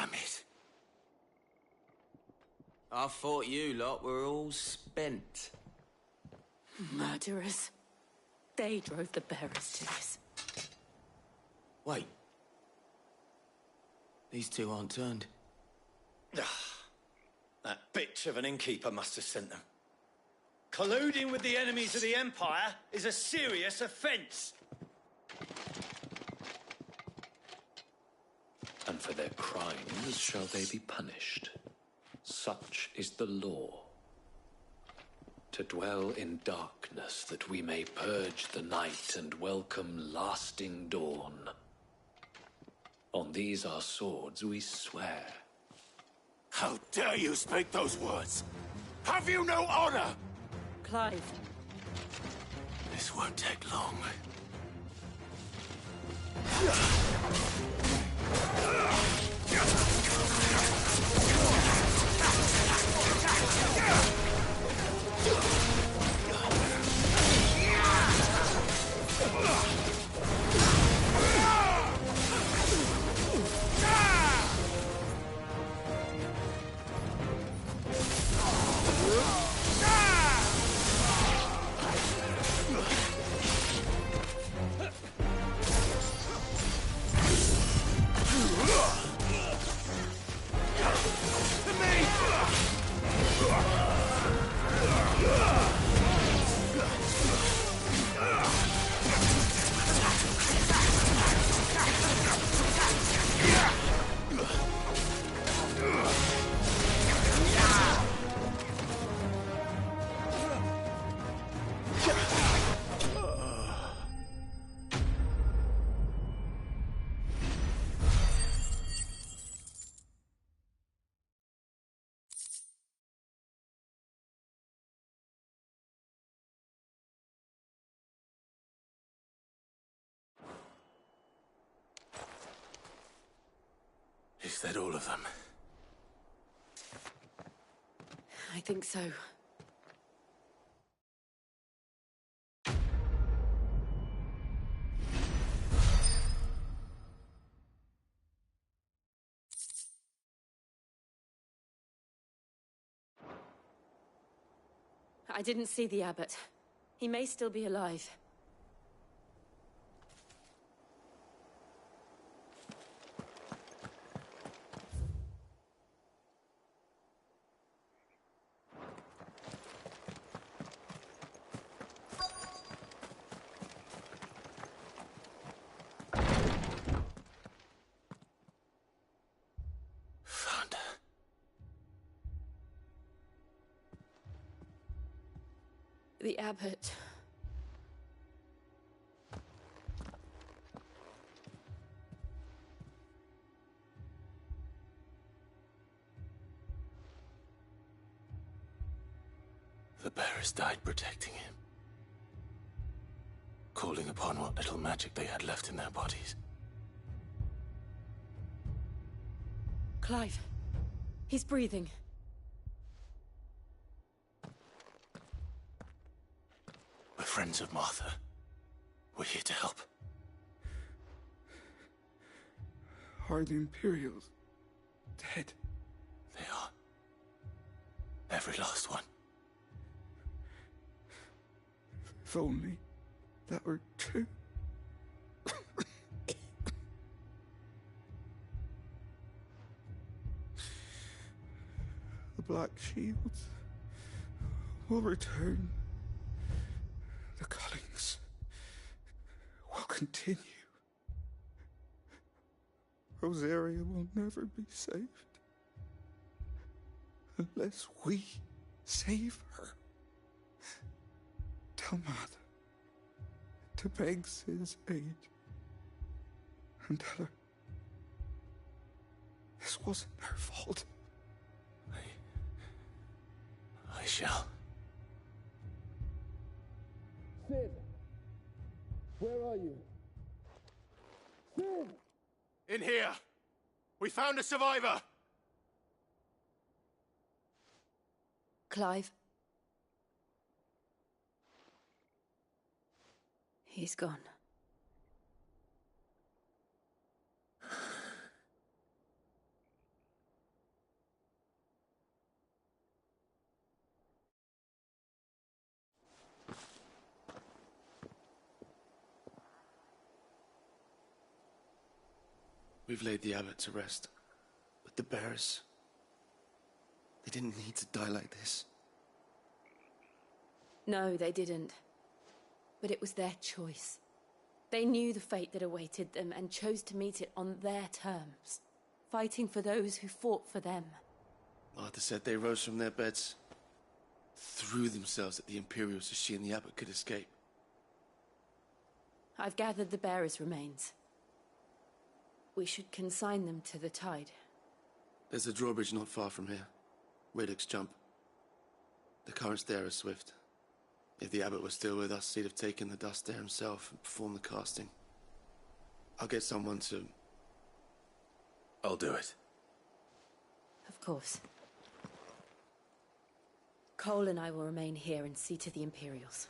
Damn it. I thought you lot were all spent. Murderers. They drove the bearers to this. Wait. These two aren't turned. That bitch of an innkeeper must have sent them. Colluding with the enemies of the Empire is a serious offence. And for their crimes shall they be punished. Such is the law. To dwell in darkness that we may purge the night and welcome lasting dawn. On these our swords we swear. How dare you speak those words? Have you no honor? Clive. This won't take long. Is that all of them? I think so. I didn't see the abbot. He may still be alive. Found her. The abbot. The bearers died protecting him. Calling upon what little magic they had left in their bodies. Clive. He's breathing. We're friends of Martha. We're here to help. Are the Imperials dead? They are. Every last one. If only that were true. The Black Shields will return. The Cullings will continue. Rosaria will never be saved unless we save her. Tell Mother to beg Cid's aid and tell her this wasn't her fault. I shall. Cid! Where are you? Cid! In here! We found a survivor! Clive. He's gone. We've laid the abbot to rest. But the bearers... they didn't need to die like this. No, they didn't. But it was their choice. They knew the fate that awaited them and chose to meet it on their terms, fighting for those who fought for them. Martha said they rose from their beds, threw themselves at the Imperials so she and the abbot could escape. I've gathered the bearers' remains. We should consign them to the tide. There's a drawbridge not far from here. Radix Jump. The currents there are swift. If the abbot was still with us, he'd have taken the dust there himself and performed the casting. I'll get someone to... I'll do it. Of course. Cole and I will remain here and see to the Imperials.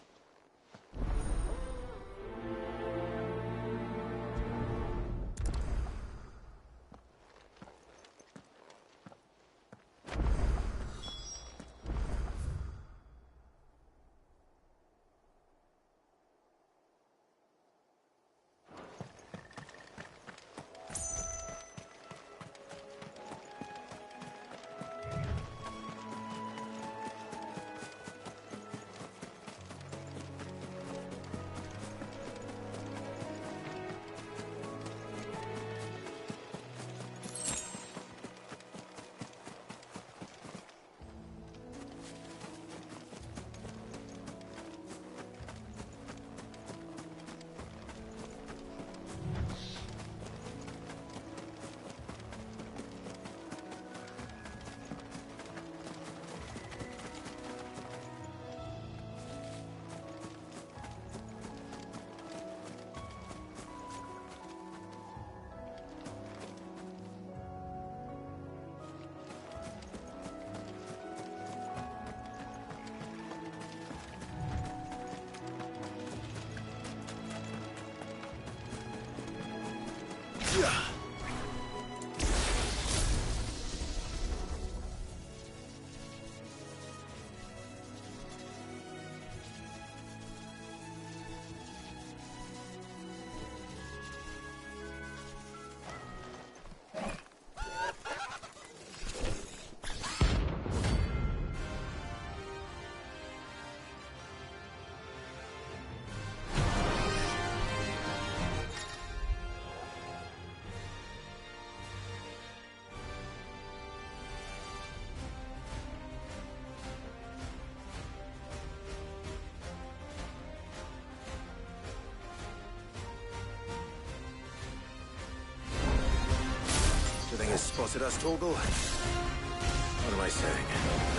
The thing has spotted us, Torgal. What am I saying?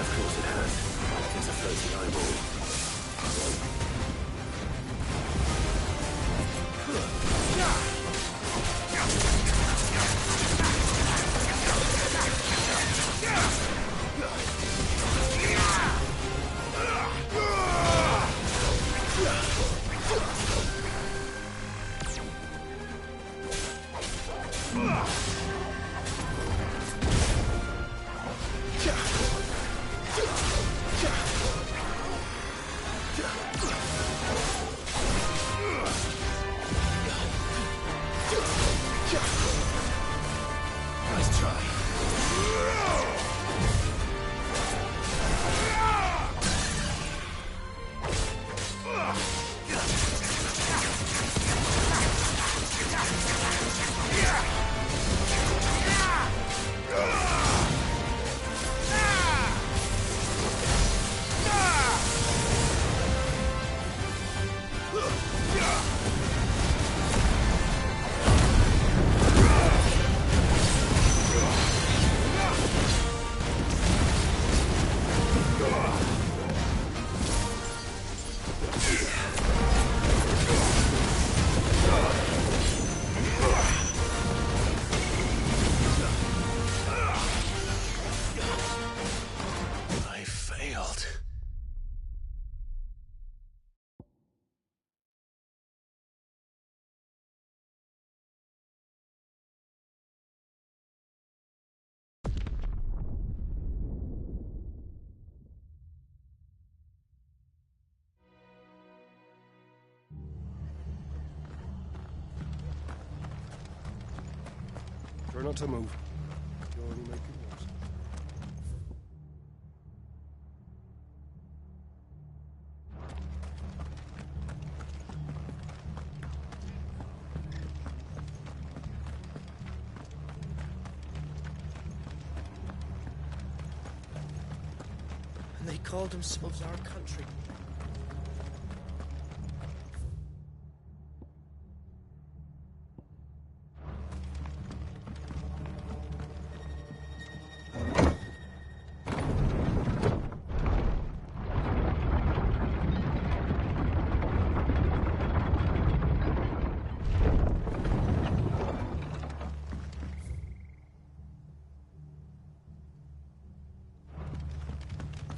Of course it has. It's a floating eyeball. Nice try. Prefer not to move. You'll only make it worse. And they called themselves our country.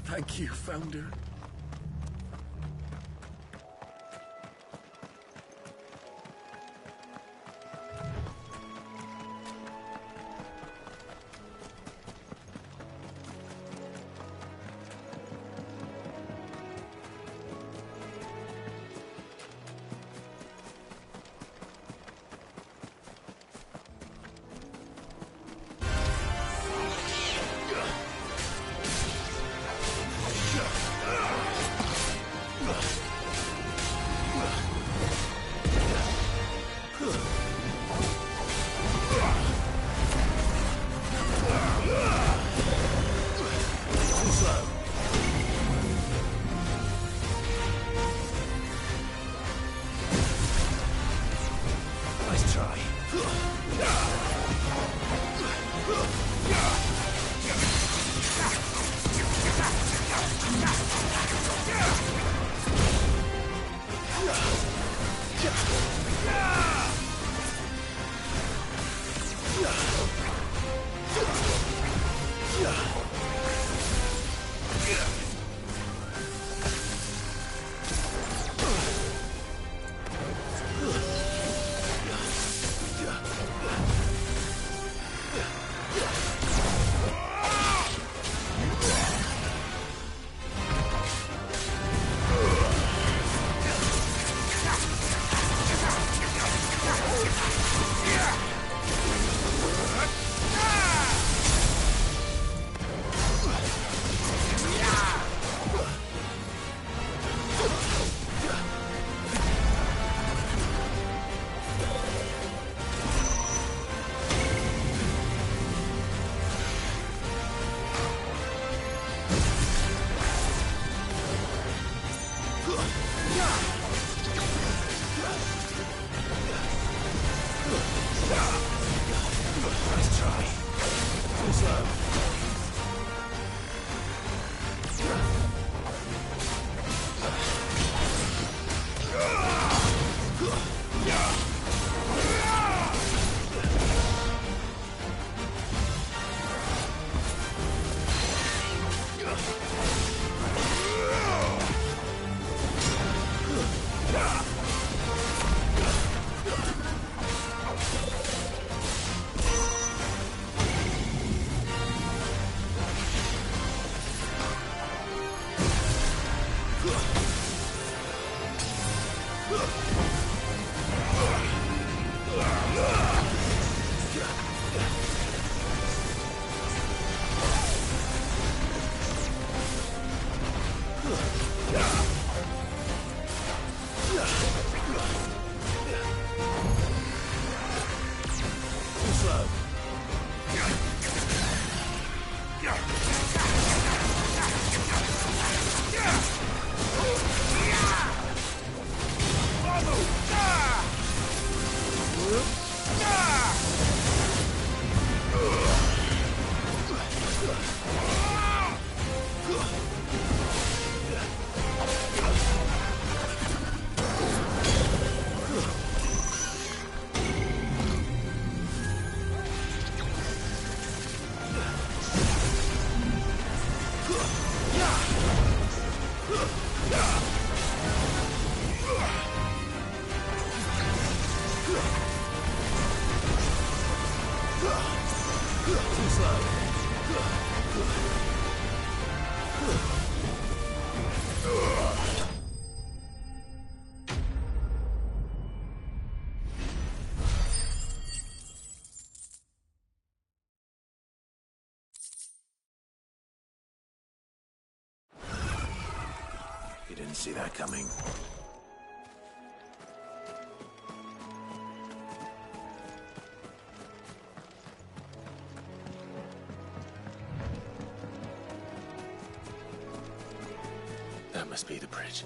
Thank you, Founder. Nice try. Didn't see that coming. That must be the bridge.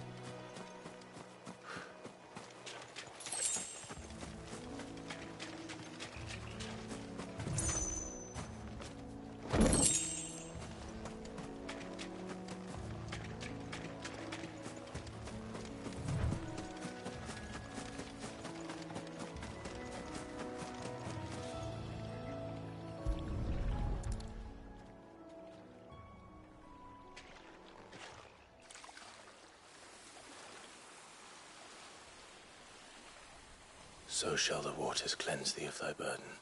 So shall the waters cleanse thee of thy burden,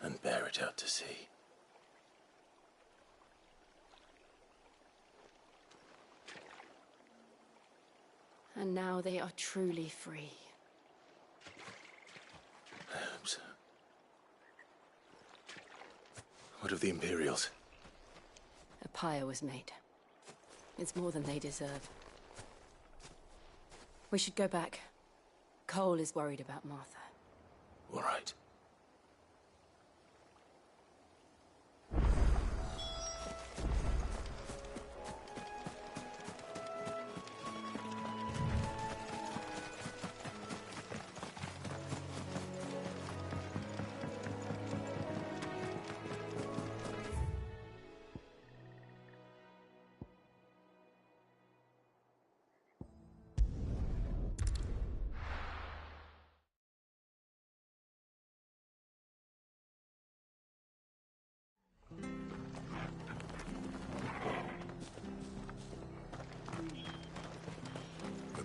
and bear it out to sea. And now they are truly free. I hope so. What of the Imperials? A pyre was made. It's more than they deserve. We should go back. Cole is worried about Martha. All right.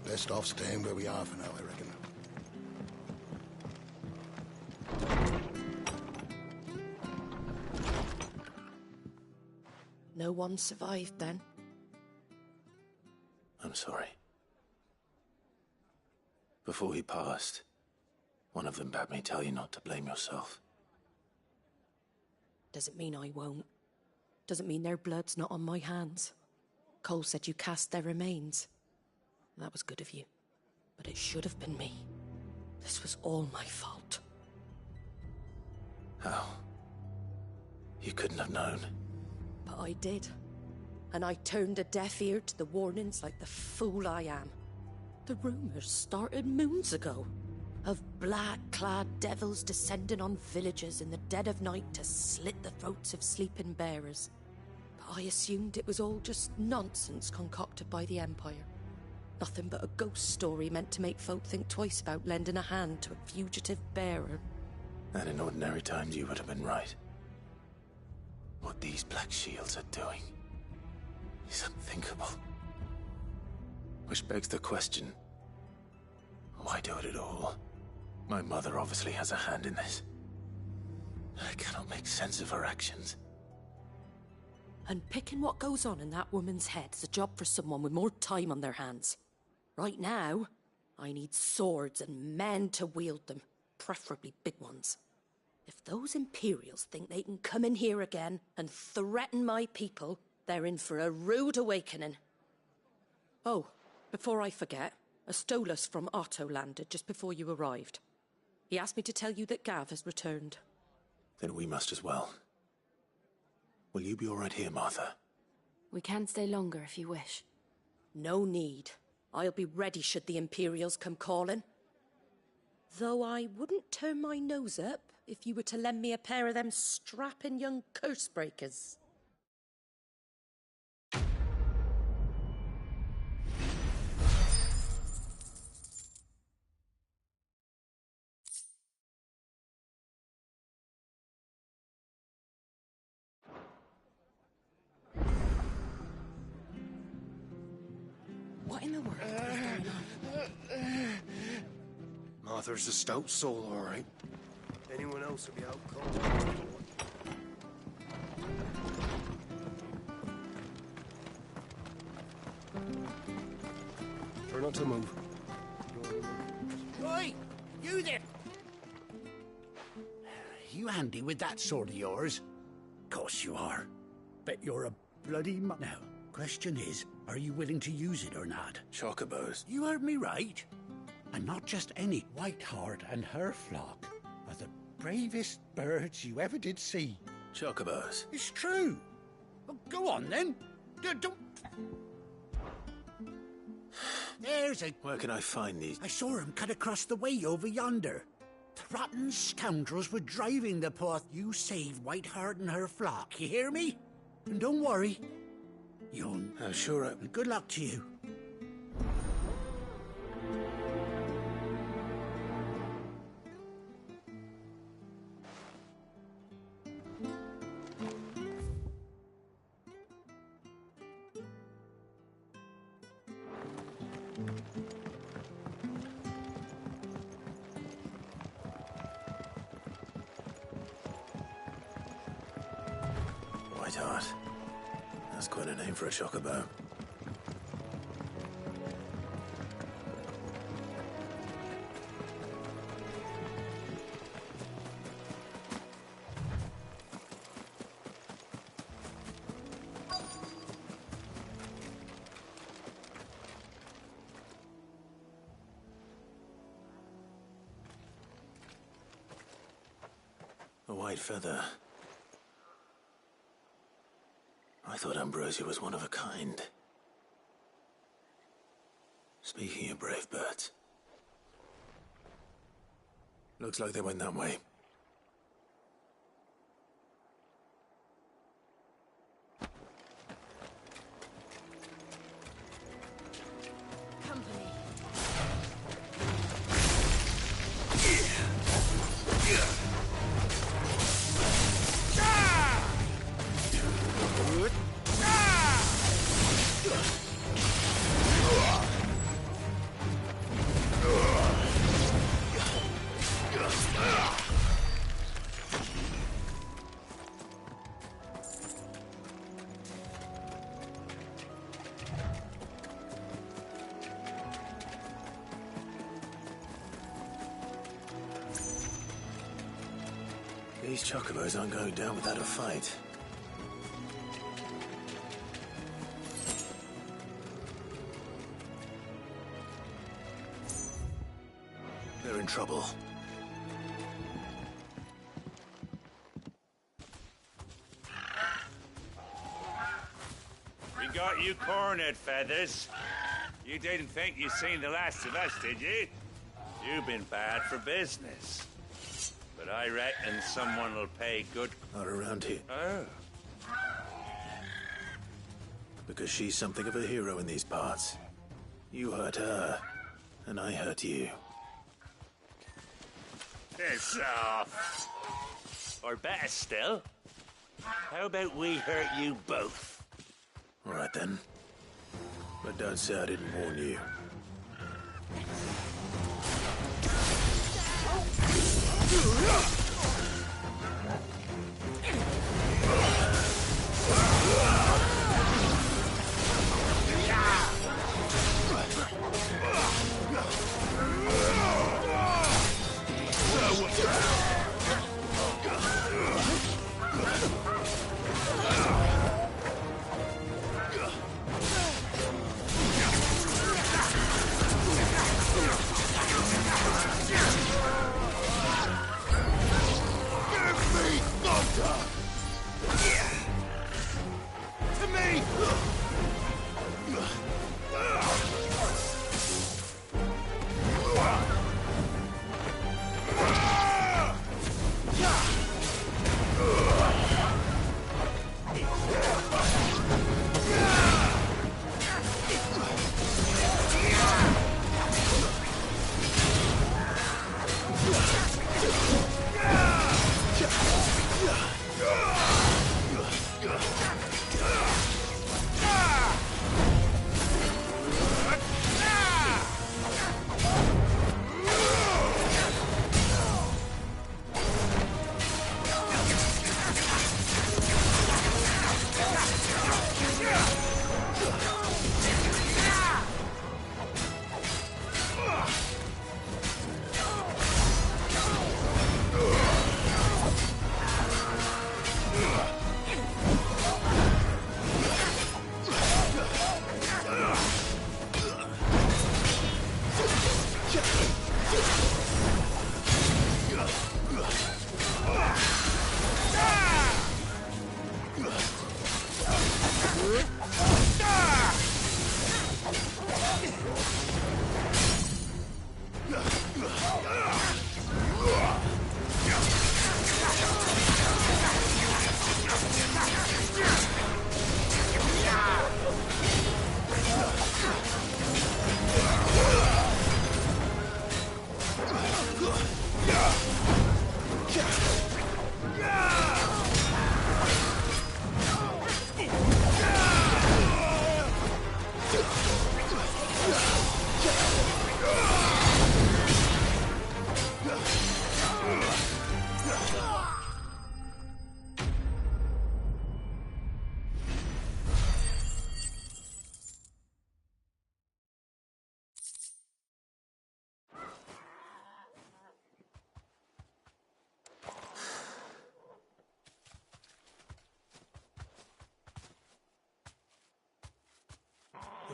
Best off staying where we are for now, I reckon. No one survived then? I'm sorry. Before he passed, one of them bade me tell you not to blame yourself. Doesn't mean I won't. Doesn't mean their blood's not on my hands. Cole said you cast their remains. That was good of you. But it should have been me. This was all my fault. How? You couldn't have known. But I did. And I turned a deaf ear to the warnings like the fool I am. The rumours started moons ago. Of black-clad devils descending on villages in the dead of night to slit the throats of sleeping bearers. But I assumed it was all just nonsense concocted by the Empire. Nothing but a ghost story meant to make folk think twice about lending a hand to a fugitive bearer. And in ordinary times you would have been right. What these Black Shields are doing is unthinkable. Which begs the question, why do it at all? My mother obviously has a hand in this. I cannot make sense of her actions. And picking what goes on in that woman's head is a job for someone with more time on their hands. Right now, I need swords and men to wield them, preferably big ones. If those Imperials think they can come in here again and threaten my people, they're in for a rude awakening. Oh, before I forget, a Stolas from Otto landed just before you arrived. He asked me to tell you that Gav has returned. Then we must as well. Will you be all right here, Martha? We can stay longer if you wish. No need. I'll be ready should the Imperials come calling. Though I wouldn't turn my nose up if you were to lend me a pair of them strapping young curse-breakers. What in the world is going on? Martha's a stout soul, all right. Anyone else would be out cold. Try not to move. Oi! You there! You handy with that sword of yours? Course you are. Bet you're a bloody now. Question is, are you willing to use it or not? Chocobos. You heard me right. And not just any. Whiteheart and her flock are the bravest birds you ever did see. Chocobos. It's true. Well, go on then. Don't... There's a... Where can I find these? I saw him cut across the way over yonder. The rotten scoundrels were driving the path. You saved Whiteheart and her flock, you hear me? And don't worry. You'll... sure. Good luck to you. Whiteheart. That's quite a name for a chocobo. A white feather. I thought Ambrosia was one of a kind. Speaking of brave birds. Looks like they went that way. Company. These chocobos aren't going down without a fight. They're in trouble. We got you cornered, Feathers. You didn't think you'd seen the last of us, did you? You've been bad for business. But I reckon someone will pay good... Not around here. Oh. Because she's something of a hero in these parts. You hurt her, and I hurt you. Piss off. Or better still, how about we hurt you both? All right, then. But don't say I didn't warn you.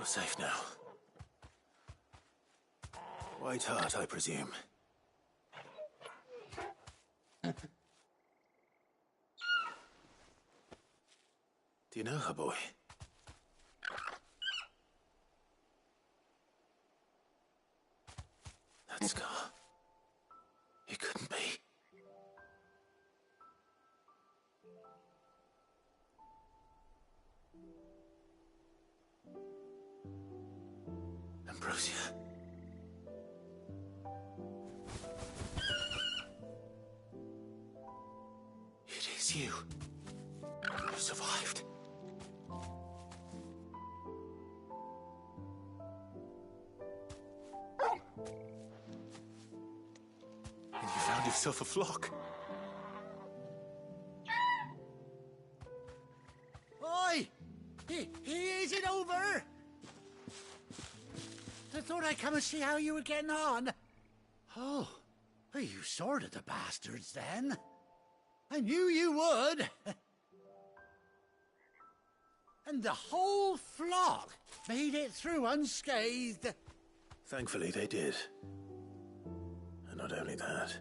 You're safe now. White Hart, I presume. Do you know her, boy? That scar. It couldn't be. Ambrosia. It is you. You survived. And you found yourself a flock. Oi! Is it over? I thought I'd come and see how you were getting on. Oh, well, you sorted the bastards then. I knew you would. And the whole flock made it through unscathed. Thankfully, they did. And not only that.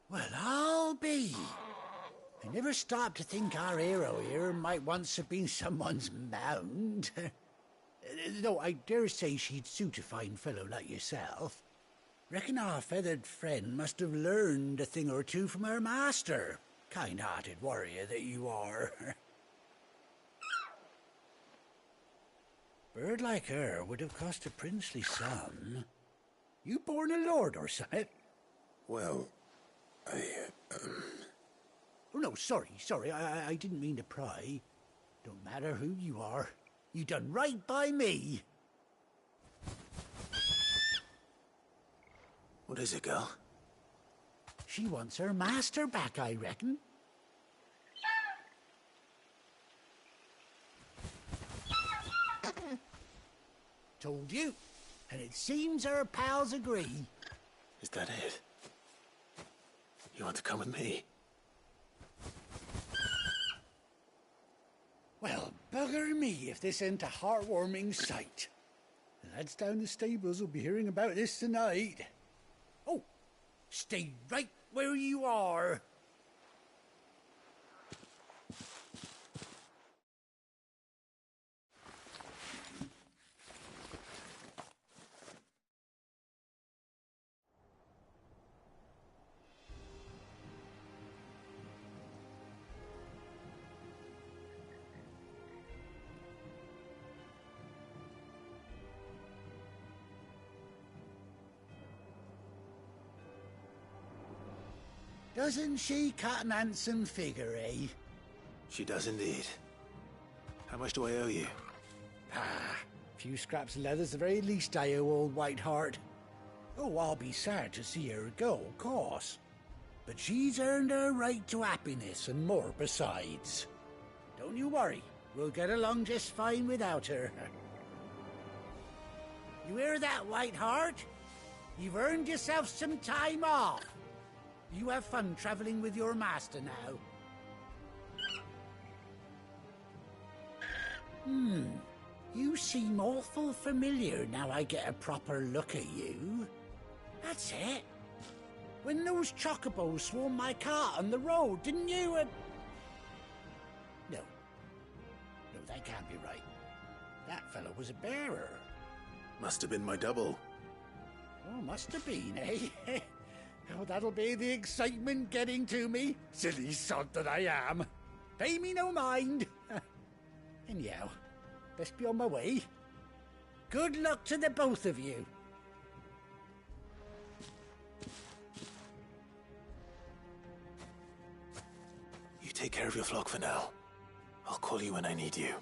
Well, I'll be. I never stopped to think our hero here might once have been someone's mount. Though I dare say she'd suit a fine fellow like yourself. Reckon our feathered friend must have learned a thing or two from her master. Kind-hearted warrior that you are. Bird like her would have cost a princely sum. You born a lord or something? Well, Oh, no, sorry. I didn't mean to pry. Don't matter who you are. You done right by me. What is it, girl? She wants her master back, I reckon. Told you. And it seems her pals agree. Is that it? You want to come with me? Well, bugger me if this ain't a heartwarming sight. The lads down the stables will be hearing about this tonight. Oh, stay right where you are. Doesn't she cut an handsome figure, eh? She does indeed. How much do I owe you? Ah, a few scraps of leather's the very least I owe old White Hart. Oh, I'll be sad to see her go, of course. But she's earned her right to happiness and more besides. Don't you worry, we'll get along just fine without her. You hear that, White Hart? You've earned yourself some time off. You have fun traveling with your master now. You seem awful familiar now I get a proper look at you. That's it. When those chocobos swarmed my cart on the road, didn't you? No, that can't be right. That fellow was a bearer. Must have been my double. Oh, must have been, eh? Oh, that'll be the excitement getting to me. Silly sod that I am. Pay me no mind. Anyhow, best be on my way. Good luck to the both of you. You take care of your flock for now. I'll call you when I need you.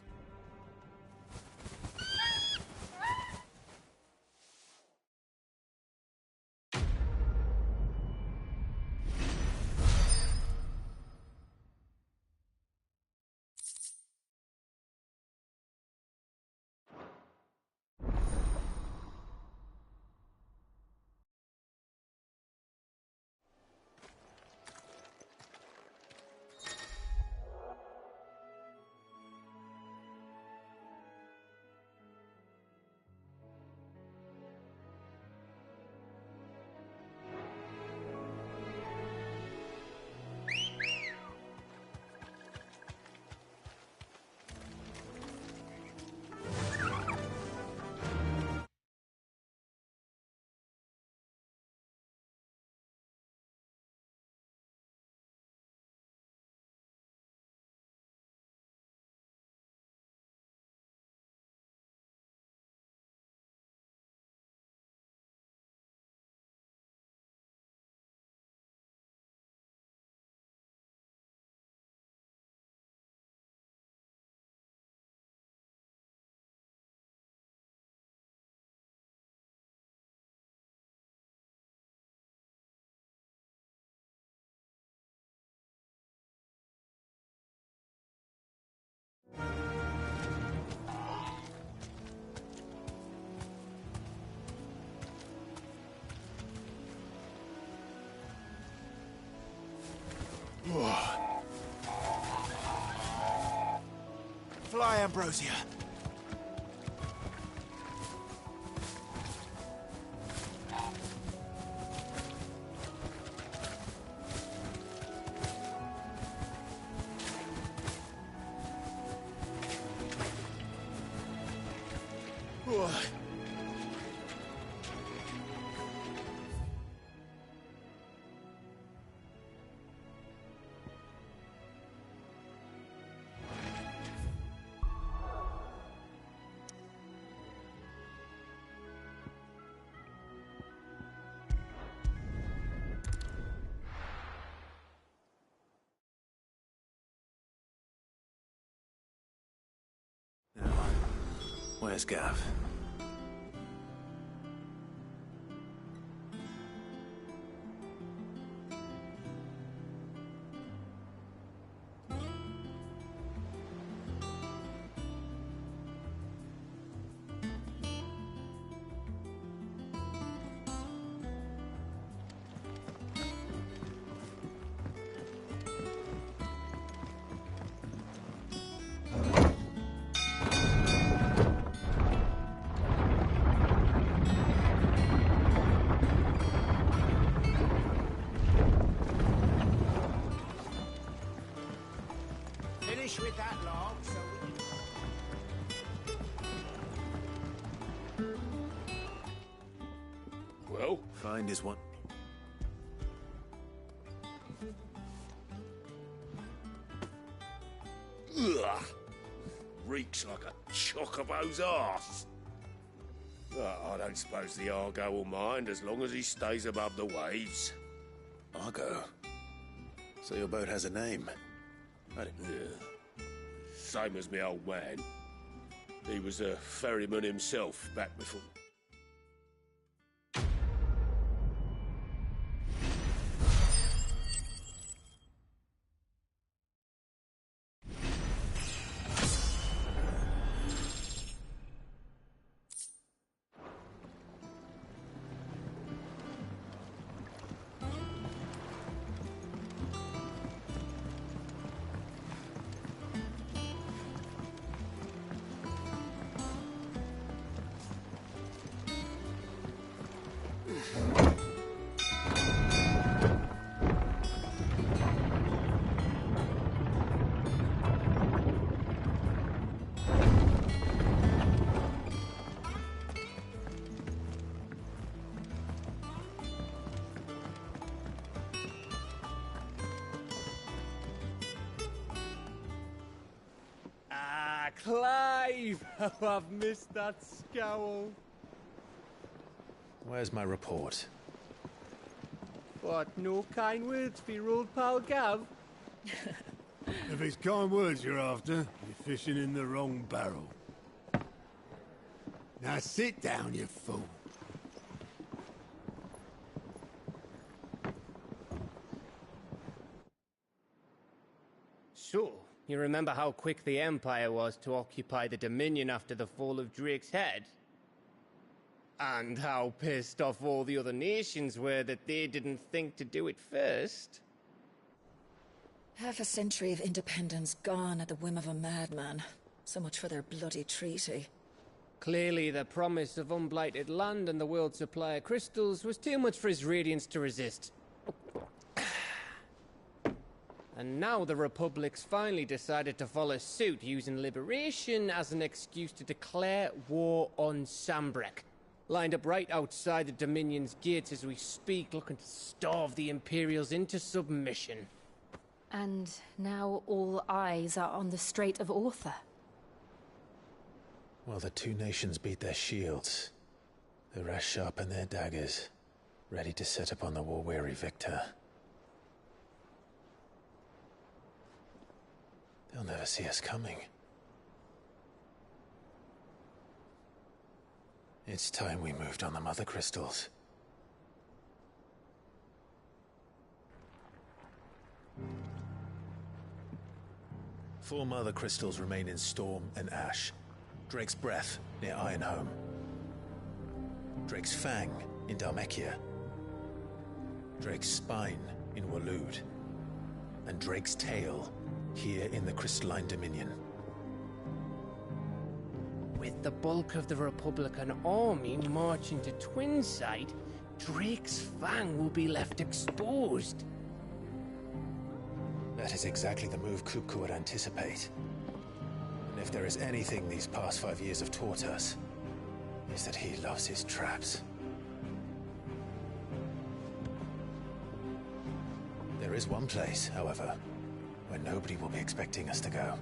Fly, Ambrosia. Where's Gav? Finish with that log, so we can... Well? Find is one. Ugh! Reeks like a chocobo's arse. I don't suppose the Argo will mind as long as he stays above the waves. Argo? So your boat has a name? Yeah. Same as me old man. He was a ferryman himself back before... Clive! Oh, I've missed that scowl. Where's my report? What, no kind words for your old pal Gav? If it's kind words you're after, you're fishing in the wrong barrel. Now sit down, you fool. So, you remember how quick the Empire was to occupy the Dominion after the fall of Drake's head? And how pissed off all the other nations were that they didn't think to do it first? Half a century of independence gone at the whim of a madman. So much for their bloody treaty. Clearly, the promise of unblighted land and the world's supply of crystals was too much for his radiance to resist. And now the Republic's finally decided to follow suit, using liberation as an excuse to declare war on Sambrek. Lined up right outside the Dominion's gates as we speak, looking to starve the Imperials into submission. And now all eyes are on the Strait of Author. Well, the two nations beat their shields. The rest sharpen their daggers, ready to set upon the war-weary victor. They'll never see us coming. It's time we moved on the Mother Crystals. Four Mother Crystals remain in Storm and Ash. Drake's Breath near Ironhome. Drake's Fang in Dhalmekia. Drake's Spine in Waloed. And Drake's Tail here in the Crystalline Dominion. with the bulk of the Republican army marching to Twinside, Drake's Fang will be left exposed. That is exactly the move Kupka would anticipate. And if there is anything these past 5 years have taught us, is that he loves his traps. There is one place, however, where nobody will be expecting us to go.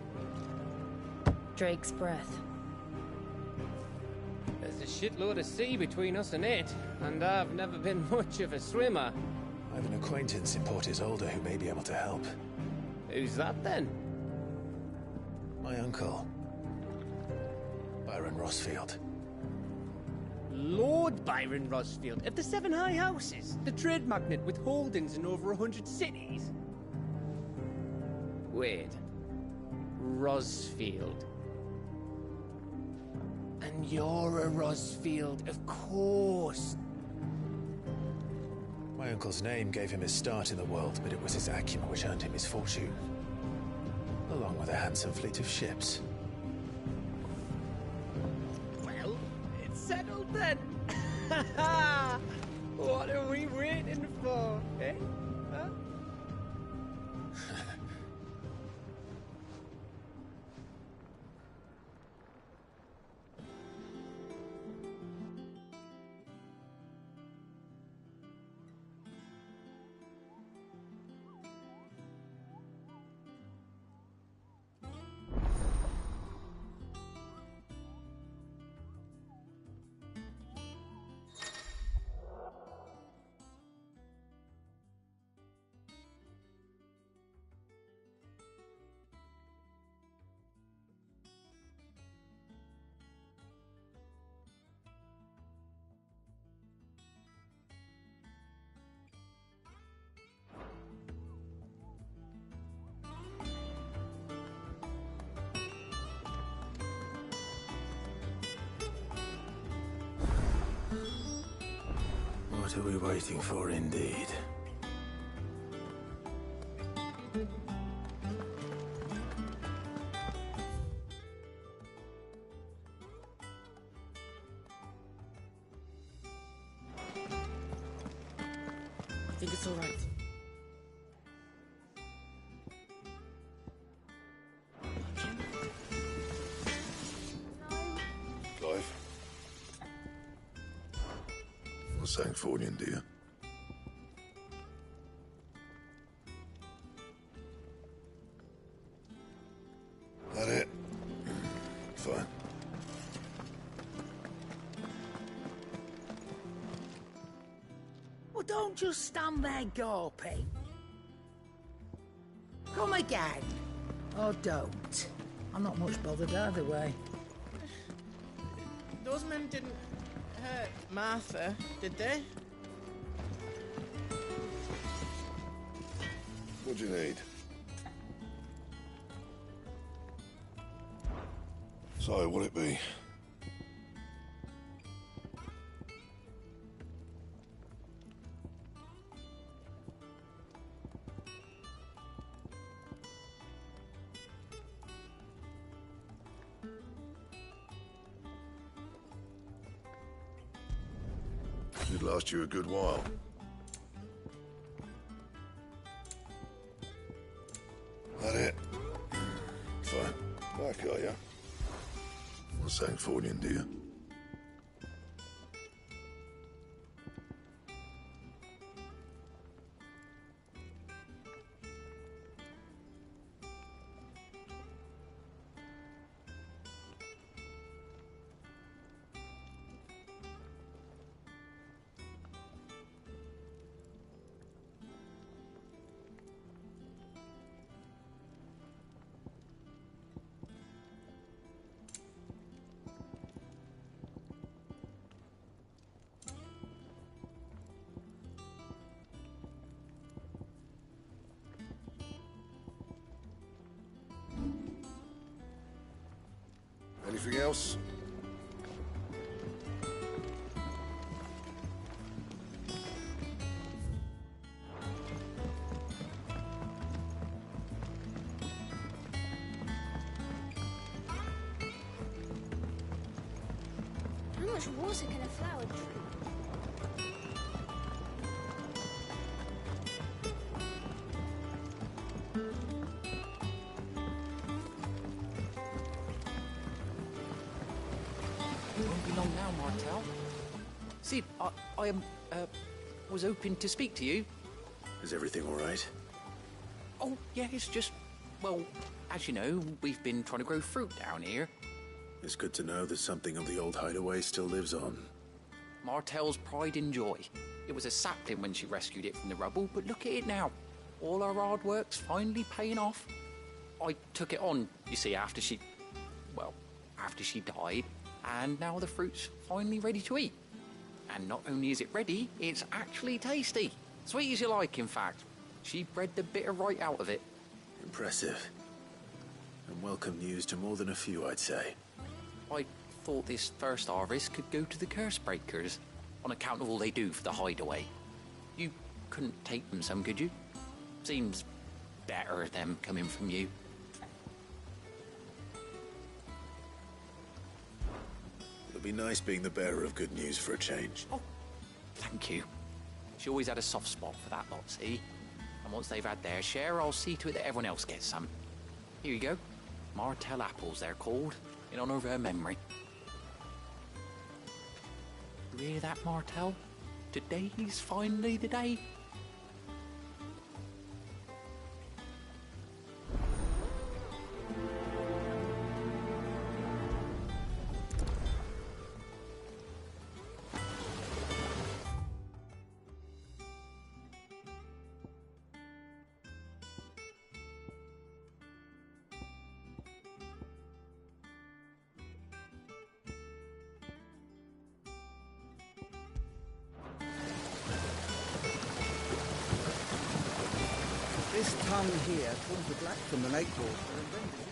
Drake's breath. There's a shitload of sea between us and it, and I've never been much of a swimmer. I have an acquaintance in Port Isolde who may be able to help. Who's that then? My uncle, Byron Rosfield. Lord Byron Rosfield of the Seven High Houses, the trade magnate with holdings in over 100 cities. Wait. Rosfield. And you're a Rosfield, of course. My uncle's name gave him his start in the world, but it was his acumen which earned him his fortune, along with a handsome fleet of ships. Well, it's settled then. What are we waiting for, eh? Huh? What are we waiting for, indeed? I think it's all right. Clive? What's Sancfordian, dear? That it? Fine. Well, don't just stand there gawping. Come again. Or don't. I'm not much bothered either way. Those men didn't hurt Martha, did they? What do you need? So, what'll it be? Should last you a good while. That it? Fine. Back, are ya? What's Sancfordian, dear? Anything else? much water can a flower drink? Won't be long now, Martel. Sid, I was hoping to speak to you. Is everything all right? Oh, yeah, it's just, well, as you know, we've been trying to grow fruit down here. It's good to know that something of the old hideaway still lives on. Martel's pride and joy. It was a sapling when she rescued it from the rubble, but look at it now. All our hard work's finally paying off. I took it on, you see, after she died, and now the fruit's finally ready to eat. And not only is it ready, it's actually tasty. Sweet as you like, in fact. She bred the bitter right out of it. Impressive. And welcome news to more than a few, I'd say. I thought this first harvest could go to the curse breakers, on account of all they do for the hideaway. You couldn't take them some, could you? Seems better them coming from you. It'll be nice being the bearer of good news for a change. Oh, thank you. She always had a soft spot for that lot, see? And once they've had their share, I'll see to it that everyone else gets some. Here you go. Martel apples, they're called, in honor of her memory. You hear that, Martel? Today's finally the day. This tongue here pulls the black from the night water and renders it.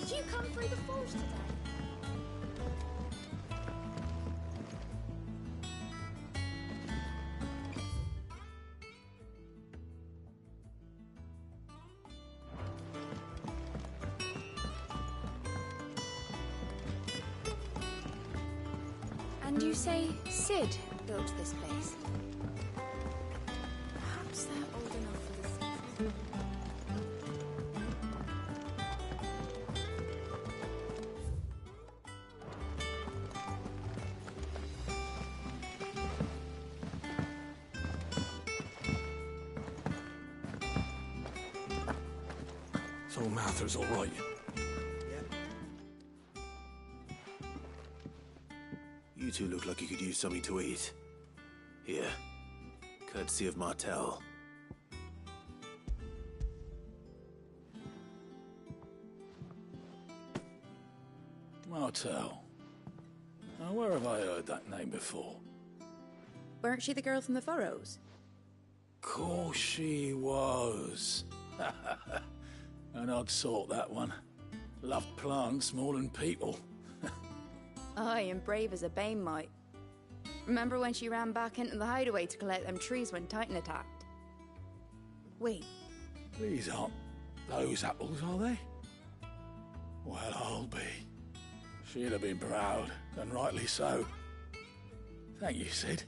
Did you come through the forge today? And you say Sid built this place? Perhaps they're old enough for this. So Martha's all right. You two look like you could use something to eat. Here. Courtesy of Martel. Martel. Now, where have I heard that name before? Weren't she the girl from the Furrows? Course she was. An odd sort, that one. Loved plants more than people. Aye, and brave as a bane might. Remember when she ran back into the hideaway to collect them trees when Titan attacked? Wait. These aren't those apples, are they? Well, I'll be. She'd have been proud, and rightly so. Thank you, Sid.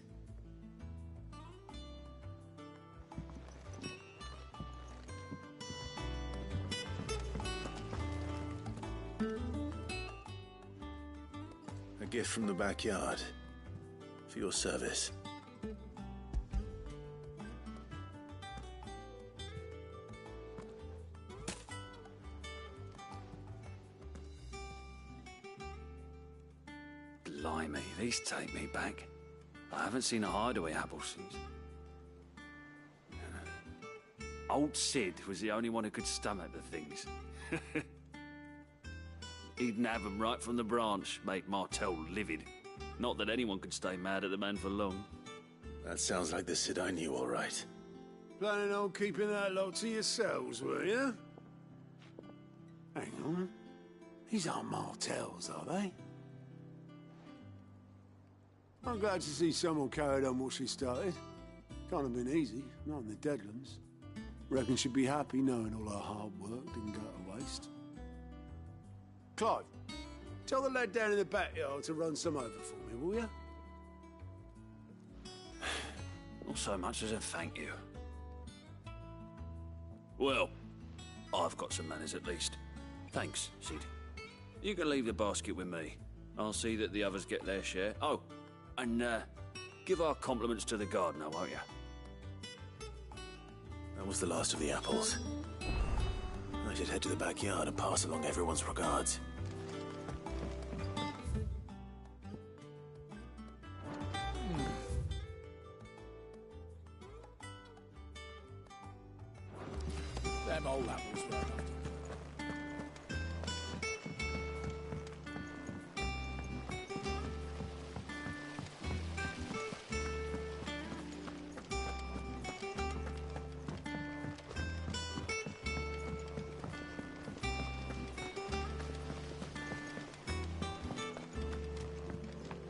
A gift from the backyard. For your service. Blimey, these take me back. I haven't seen a hideaway apple since. Old Sid was the only one who could stomach the things. He'd have them right from the branch, make Martel livid. Not that anyone could stay mad at the man for long. That sounds like the Sid I knew, all right. Planning on keeping that lot to yourselves, were you? Hang on. These aren't Martells, are they? I'm glad to see someone carried on what she started. Can't have been easy, not in the Deadlands. Reckon she'd be happy knowing all her hard work didn't go to waste. Clive, tell the lad down in the backyard to run some over for me, will you? Not so much as a thank you. Well, I've got some manners at least. Thanks, Sid. You can leave the basket with me. I'll see that the others get their share. Oh, and give our compliments to the gardener, won't you? That was the last of the apples. I should head to the backyard and pass along everyone's regards. Them old apples were enough.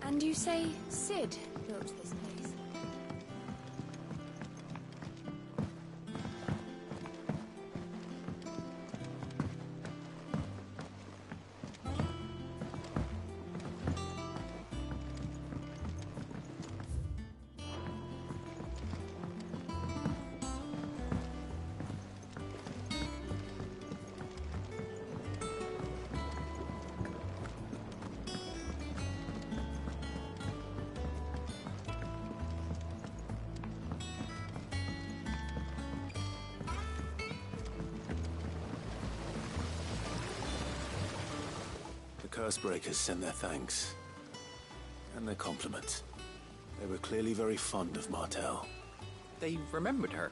And you say Sid built this place? Cursebreakers send their thanks. And their compliments. They were clearly very fond of Martell. They remembered her.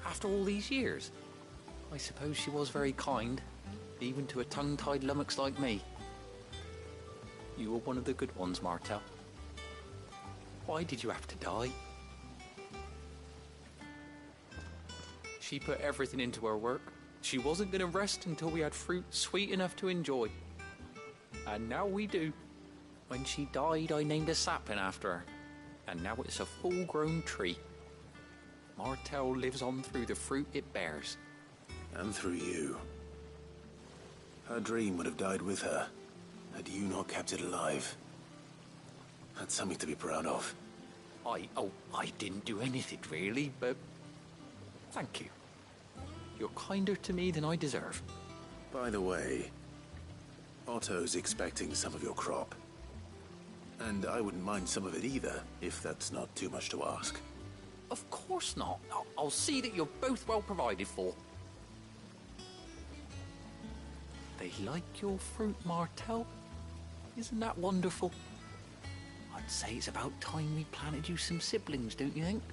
After all these years. I suppose she was very kind, even to a tongue-tied lummox like me. You were one of the good ones, Martell. Why did you have to die? She put everything into her work. She wasn't going to rest until we had fruit sweet enough to enjoy. And now we do. When she died, I named a sapling after her. And now it's a full-grown tree. Martell lives on through the fruit it bears. And through you. Her dream would have died with her, had you not kept it alive. That's something to be proud of. I didn't do anything really, but thank you. You're kinder to me than I deserve. By the way, Otto's expecting some of your crop. And I wouldn't mind some of it either, if that's not too much to ask. Of course not. I'll see that you're both well provided for. They like your fruit, Martell. Isn't that wonderful? I'd say it's about time we planted you some siblings, don't you think?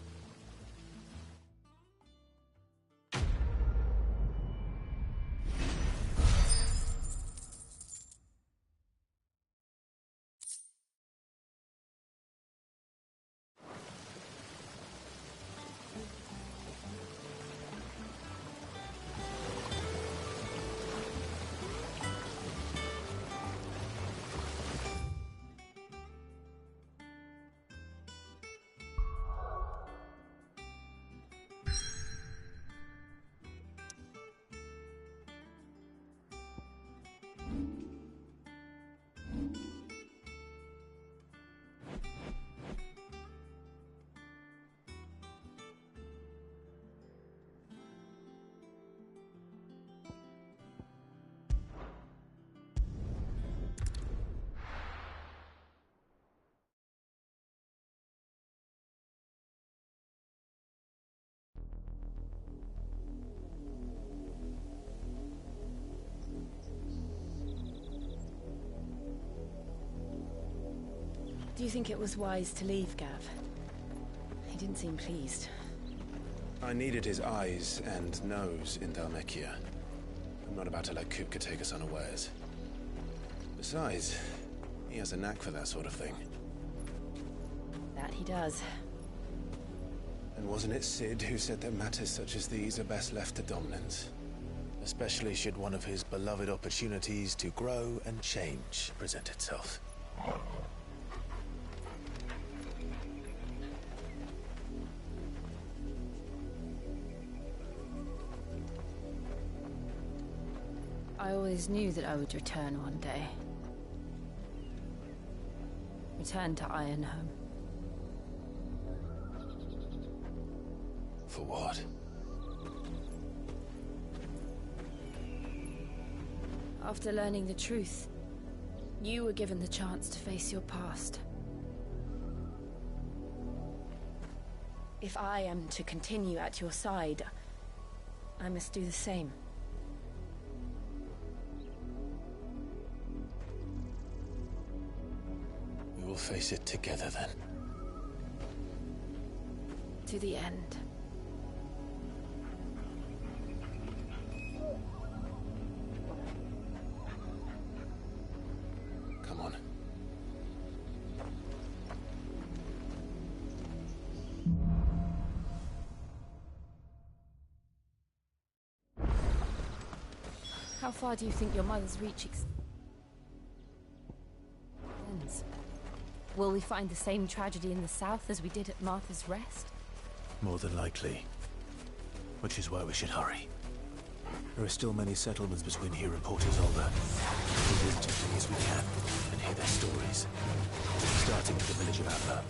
Do you think it was wise to leave, Gav? He didn't seem pleased. I needed his eyes and nose in Dhalmekia. I'm not about to let Kupka take us unawares. Besides, He has a knack for that sort of thing. That he does. And wasn't it Sid who said that matters such as these are best left to dominance? Especially should one of his beloved opportunities to grow and change present itself. I always knew that I would return one day. Return to Ironhome. For what? After learning the truth, you were given the chance to face your past. If I am to continue at your side, I must do the same. We will face it together then. To the end. Come on. How far do you think your mother's reach extends? Will we find the same tragedy in the south as we did at Martha's Rest? More than likely. Which is why we should hurry. There are still many settlements between here and Port Isolde. We'll visit as many as we can and hear their stories. Starting with the village of Atla.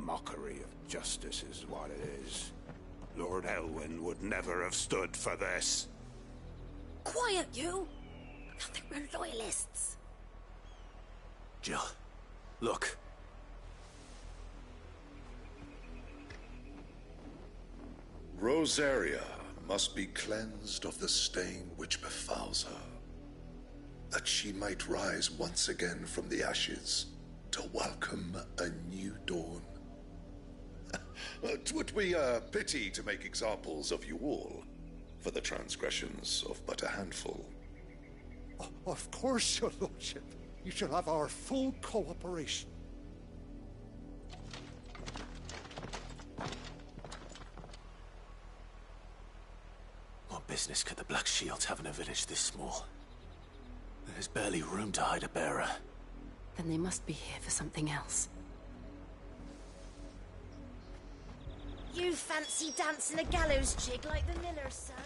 Mockery of justice is what it is. Lord Elwyn would never have stood for this. Quiet, you! I think we're loyalists. Jill, look. Rosaria must be cleansed of the stain which befouls her, that she might rise once again from the ashes to welcome a new dawn. 'Twould be a pity to make examples of you all for the transgressions of but a handful. Of course, your lordship. You shall have our full cooperation. What business could the Black Shields have in a village this small? There's barely room to hide a bearer. Then they must be here for something else. You fancy dancing a gallows jig like the miller's son?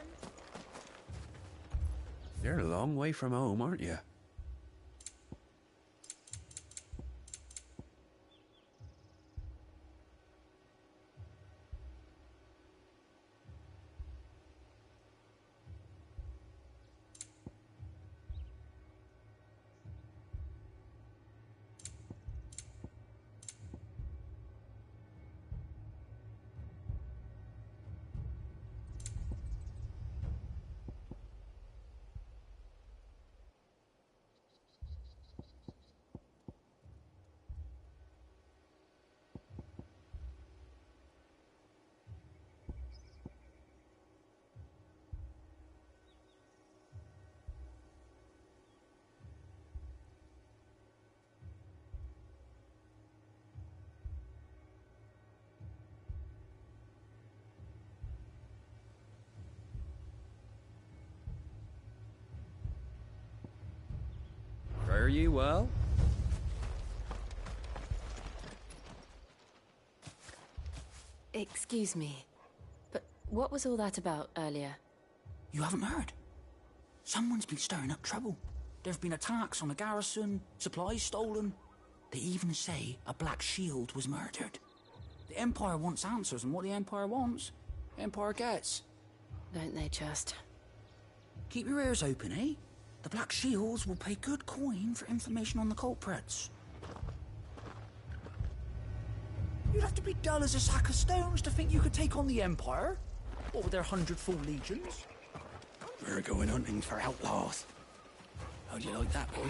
You're a long way from home, aren't you? Fare ye well? Excuse me, but what was all that about earlier? You haven't heard? Someone's been stirring up trouble. There have been attacks on the garrison, supplies stolen. They even say a Black Shield was murdered. The Empire wants answers, and what the Empire wants, the Empire gets. Don't they just? Keep your ears open, eh? The Black Shields will pay good coin for information on the culprits. You'd have to be dull as a sack of stones to think you could take on the Empire. What with their 100-full legions? We're going hunting for outlaws. How'd you like that, boy?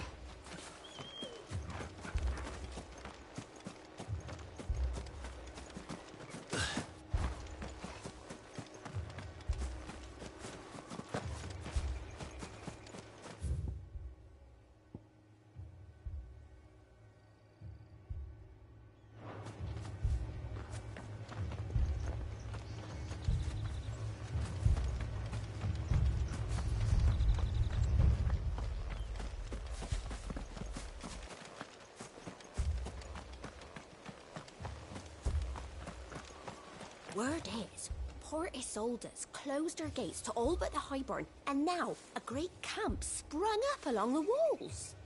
Word is, Port Isolde's closed her gates to all but the Highborn, and now a great camp sprung up along the walls.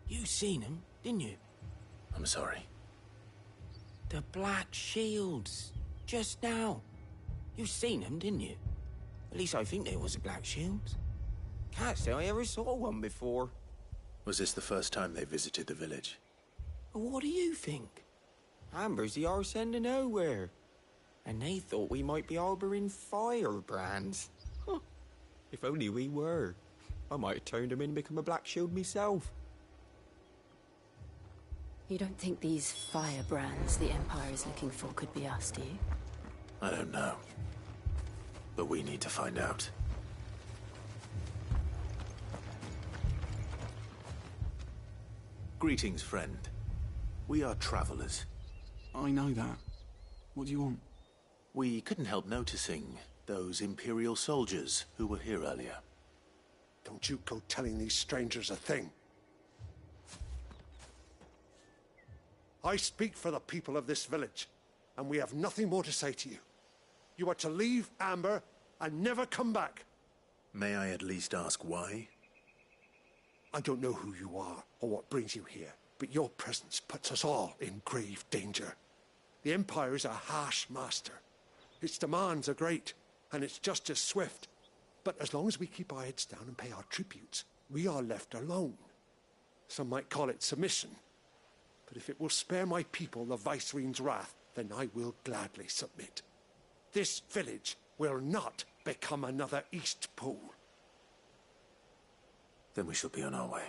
You seen him, didn't you? I'm sorry. The Black Shields. Just now. You seen them, didn't you? At least I think there was a Black Shield. Can't say I ever saw one before. Was this the first time they visited the village? What do you think? Amber's the arse end of nowhere. And they thought we might be harbouring firebrands. Huh. If only we were. I might have turned them in and become a Black Shield myself. You don't think these firebrands the Empire is looking for could be us, do you? I don't know. But we need to find out. Greetings, friend. We are travelers. I know that. What do you want? We couldn't help noticing those Imperial soldiers who were here earlier. Don't you go telling these strangers a thing. I speak for the people of this village, and we have nothing more to say to you. You are to leave Amber and never come back. May I at least ask why? I don't know who you are or what brings you here, but your presence puts us all in grave danger. The Empire is a harsh master. Its demands are great, and its justice swift. But as long as we keep our heads down and pay our tributes, we are left alone. Some might call it submission. But if it will spare my people the Viceroy's wrath, then I will gladly submit. This village will not become another Eastpool. Then we shall be on our way.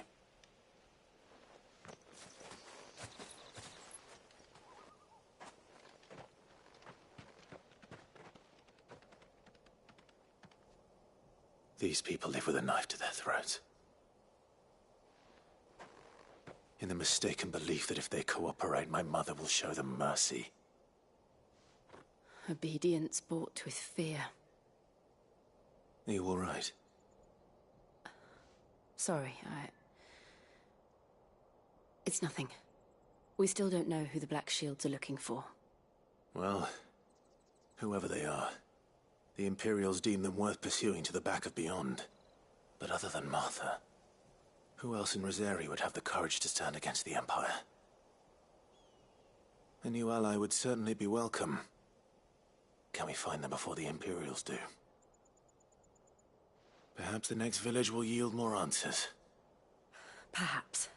These people live with a knife to their throats. In the mistaken belief that if they cooperate, my mother will show them mercy. Obedience bought with fear. Are you all right? Sorry, It's nothing. We still don't know who the Black Shields are looking for. Well, whoever they are, the Imperials deem them worth pursuing to the back of beyond. But other than Martha, who else in Rosari would have the courage to stand against the Empire? A new ally would certainly be welcome. Can we find them before the Imperials do? Perhaps the next village will yield more answers. Perhaps.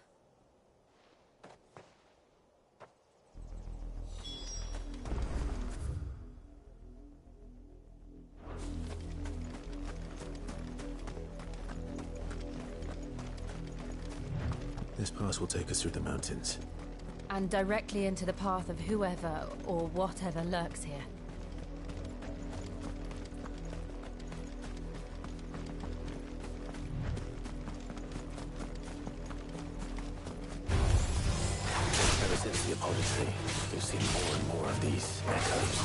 This pass will take us through the mountains. And directly into the path of whoever or whatever lurks here. Ever since the Apology, we've seen more and more of these echoes.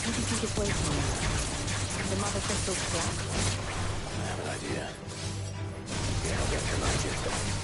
What do you think it's waiting on? The Mother Crystal's black? I have an idea. Yeah, I'll get your magic.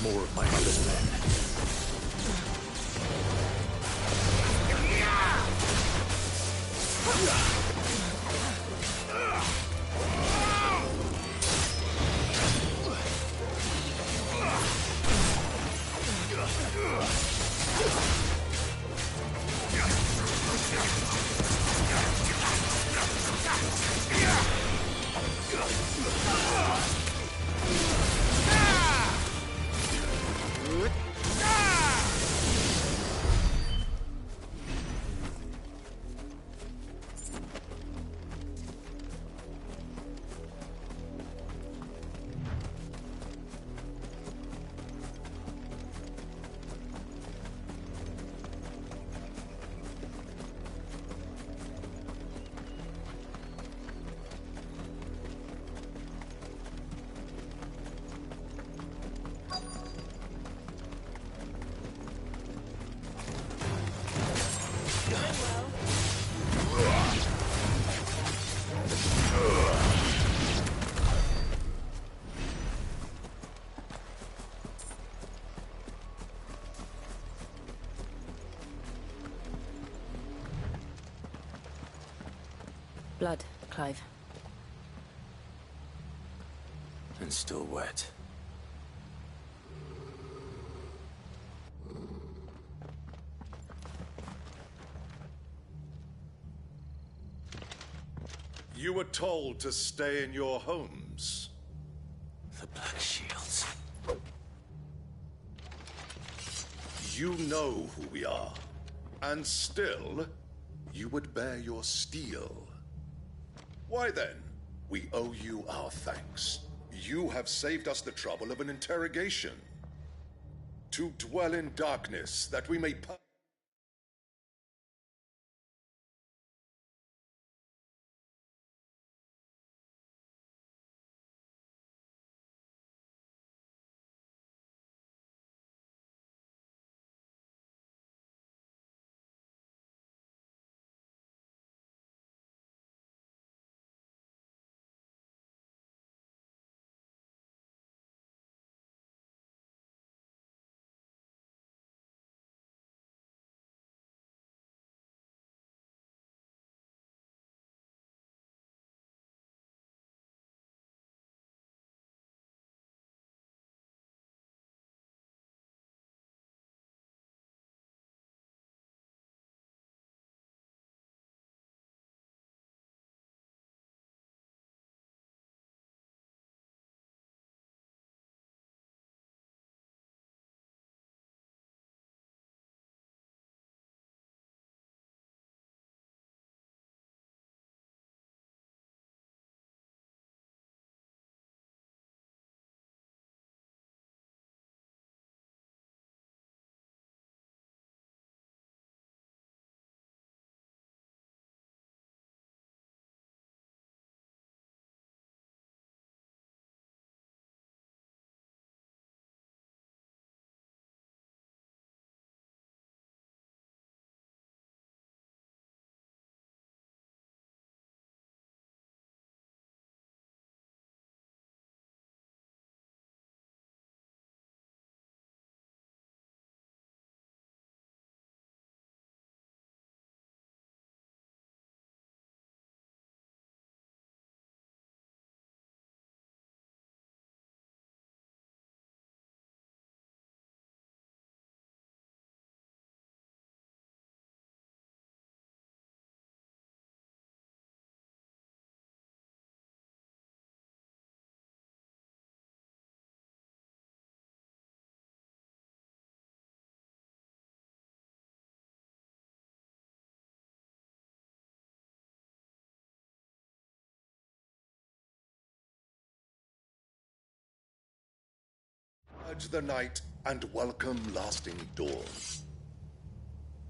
More of my mother's men. Blood, Clive. And still wet. You were told to stay in your homes. The Black Shields. You know who we are. And still, you would bear your steel. Why then, we owe you our thanks. You have saved us the trouble of an interrogation. To dwell in darkness, that we may... Purge the night and welcome lasting dawn.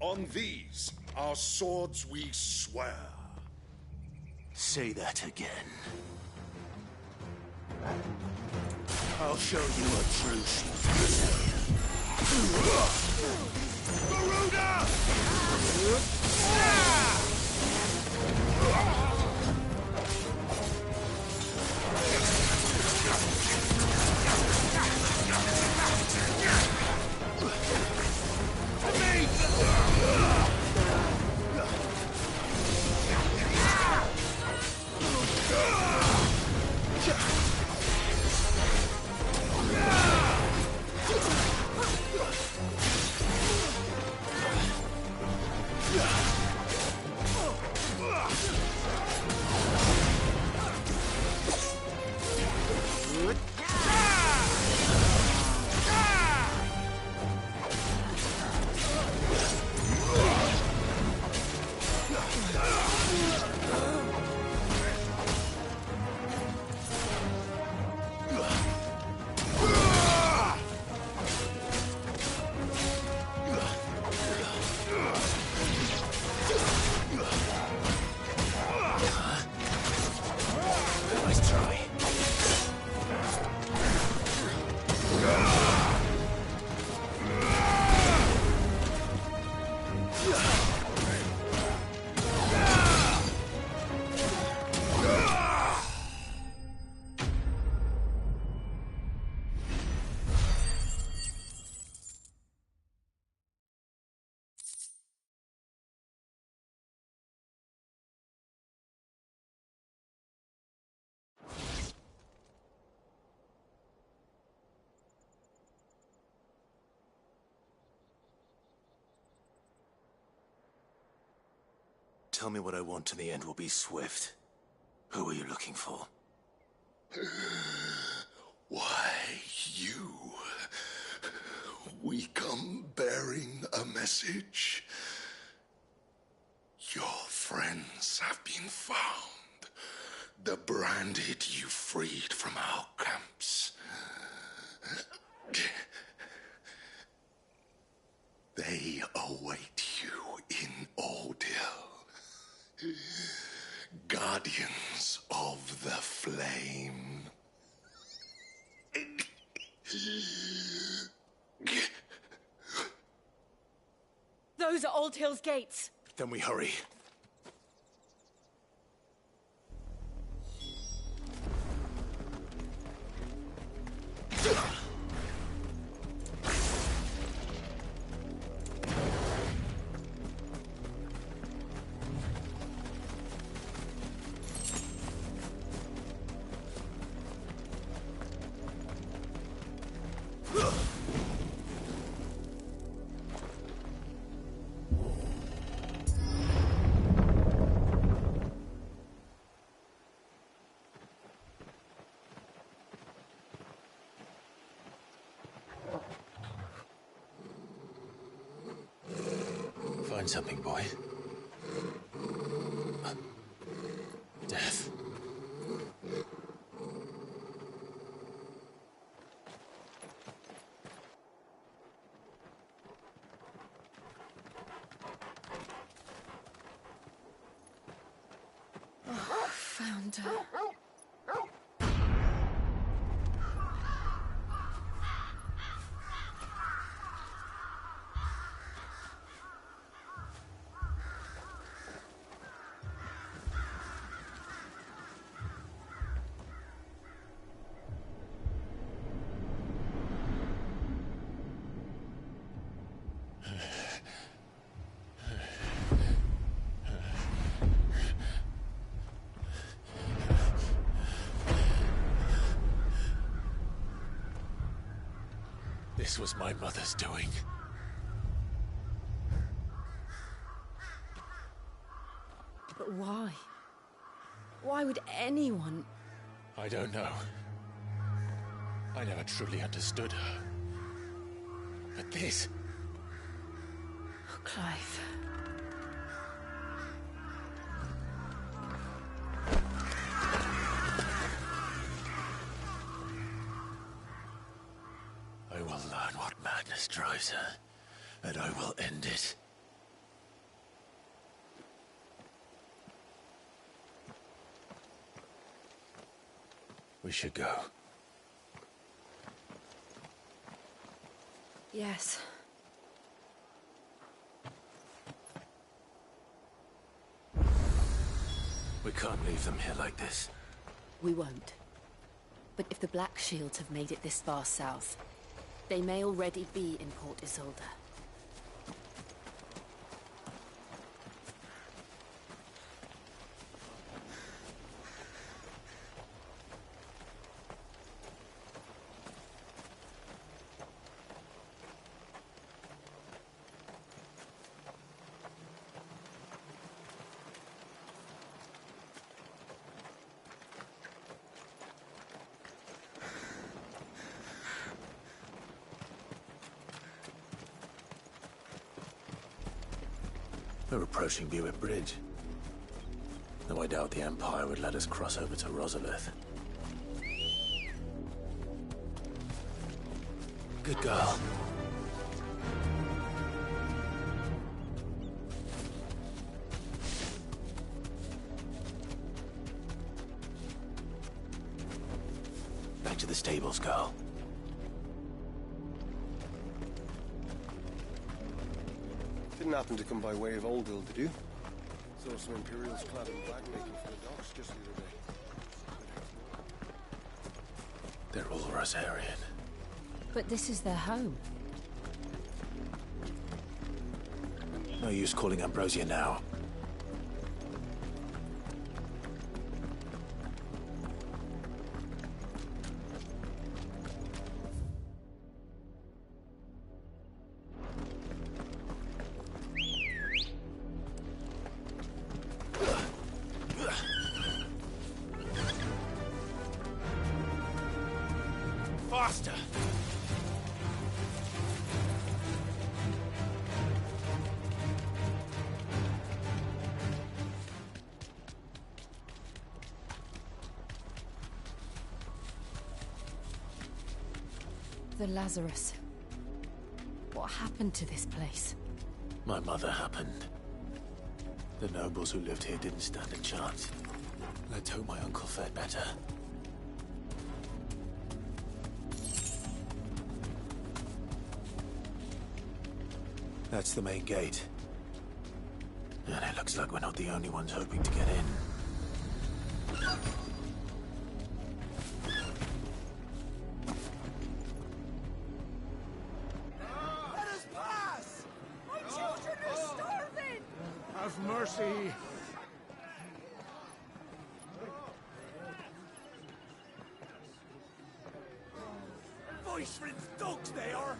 On these, our swords we swear. Say that again. I'll show you a true soothsayer. Garuda! Tell me what I want and the end will be swift. Who are you looking for? Why, you. We come bearing a message. Your friends have been found. The branded you freed from our camps. They await you in Oldhill. Guardians of the Flame. Those are Old Hill's gates. Then we hurry. Find something, boy. Death. Oh, found her. This was my mother's doing. But why? Why would anyone? I don't know. I never truly understood her. But this... Oh, Clive. I closer, and I will end it. We should go. Yes. We can't leave them here like this. We won't. But if the Black Shields have made it this far south, they may already be in Port Isolde. We're approaching Buick Bridge. Though I doubt the Empire would let us cross over to Rosalith. Good girl. Back to the stables, girl. Didn't happen to come by way of Oldhill, did you? Saw some Imperials clad in black making for the docks just the other day. They're all Rosarian. But this is their home. No use calling Ambrosia now. Faster! The Lazarus. What happened to this place? My mother happened. The nobles who lived here didn't stand a chance. Let's hope my uncle fared better. That's the main gate. And it looks like we're not the only ones hoping to get in. Let us pass! My children are starving! Have mercy! Voice-rinsed dogs they are!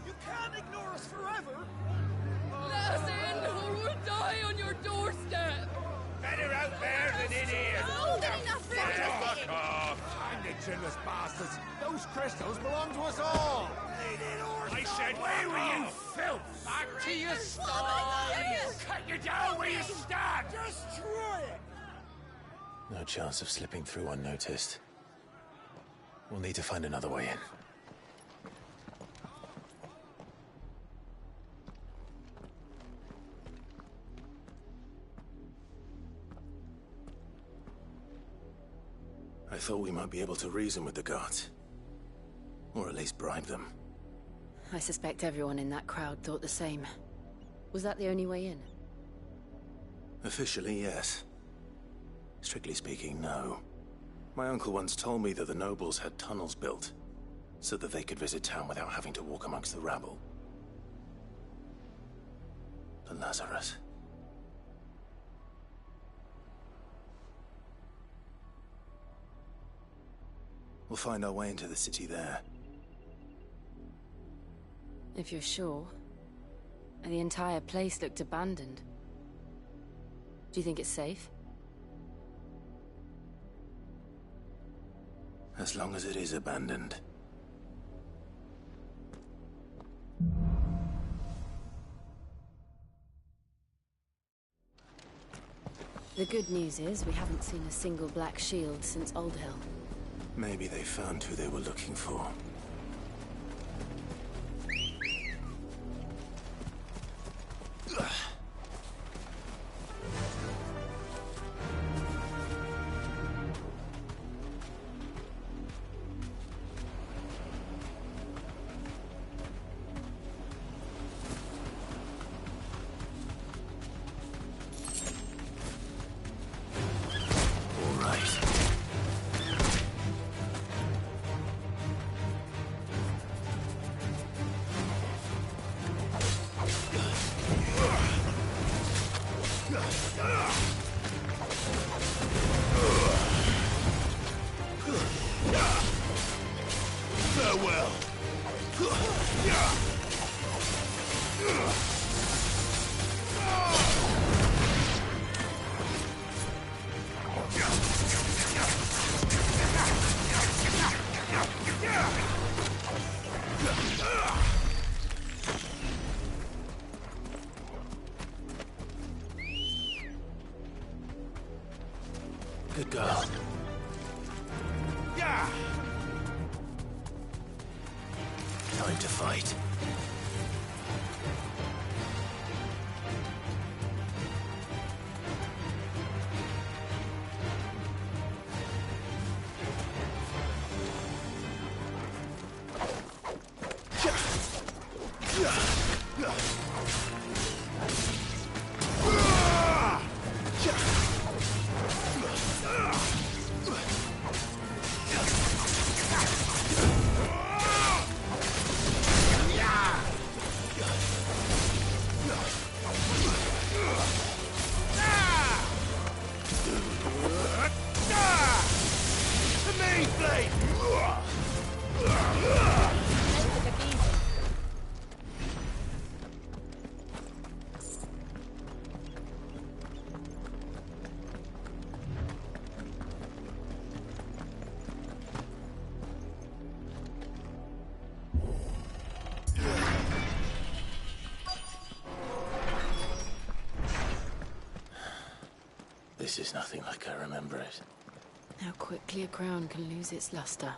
You can't ignore us forever! Let us in, or we'll die on your doorstep! Better out there than in here! Hold enough for Fuck off! Find the chinless bastards! Those crystals belong to us all! I said, where were you, filth? Back to your sties! Cut you down where you stand! Destroy it! No chance of slipping through unnoticed. We'll need to find another way in. I thought we might be able to reason with the guards. Or at least bribe them. I suspect everyone in that crowd thought the same. Was that the only way in? Officially, yes. Strictly speaking, no. My uncle once told me that the nobles had tunnels built, so that they could visit town without having to walk amongst the rabble. The Lazarus. We'll find our way into the city there. If you're sure. The entire place looked abandoned. Do you think it's safe? As long as it is abandoned. The good news is we haven't seen a single Black Shield since Oldhill. Maybe they found who they were looking for. Farewell. Good girl. Time to fight. This is nothing like I remember it. How quickly a crown can lose its luster.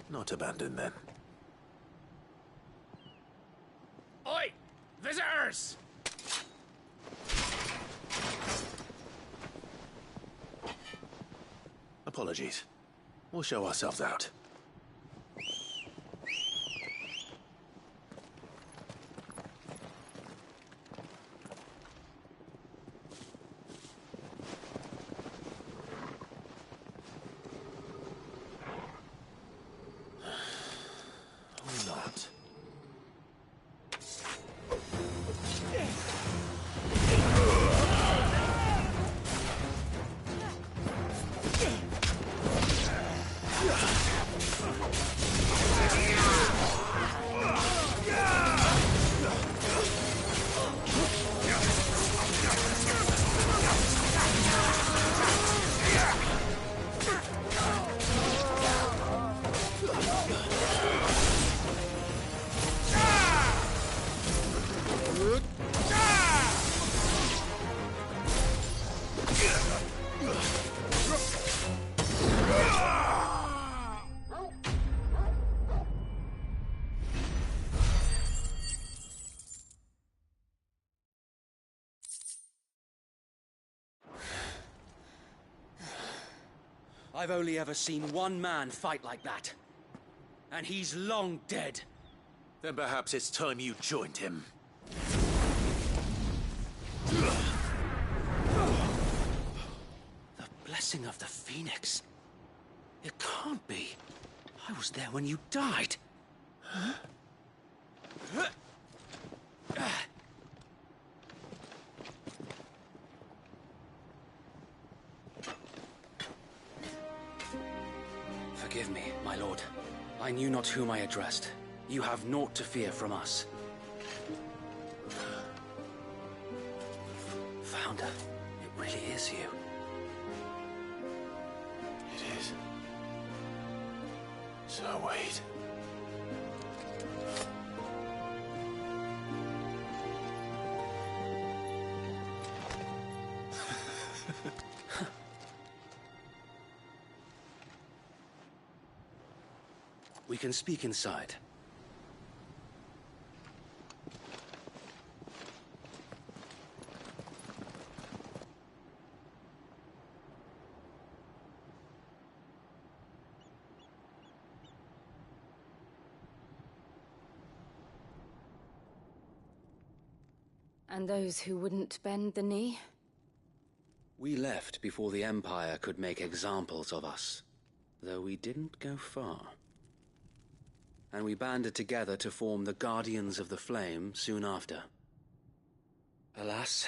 Not abandoned then. Oi! Visitors! Apologies. We'll show ourselves out. Or not. I've only ever seen one man fight like that. And he's long dead. Then perhaps it's time you joined him. The blessing of the Phoenix. It can't be. I was there when you died. Forgive me, my lord. I knew not whom I addressed. You have naught to fear from us. Founder, it really is you. It is. So wait. We can speak inside. And those who wouldn't bend the knee? We left before the Empire could make examples of us, though we didn't go far. And we banded together to form the Guardians of the Flame soon after. Alas,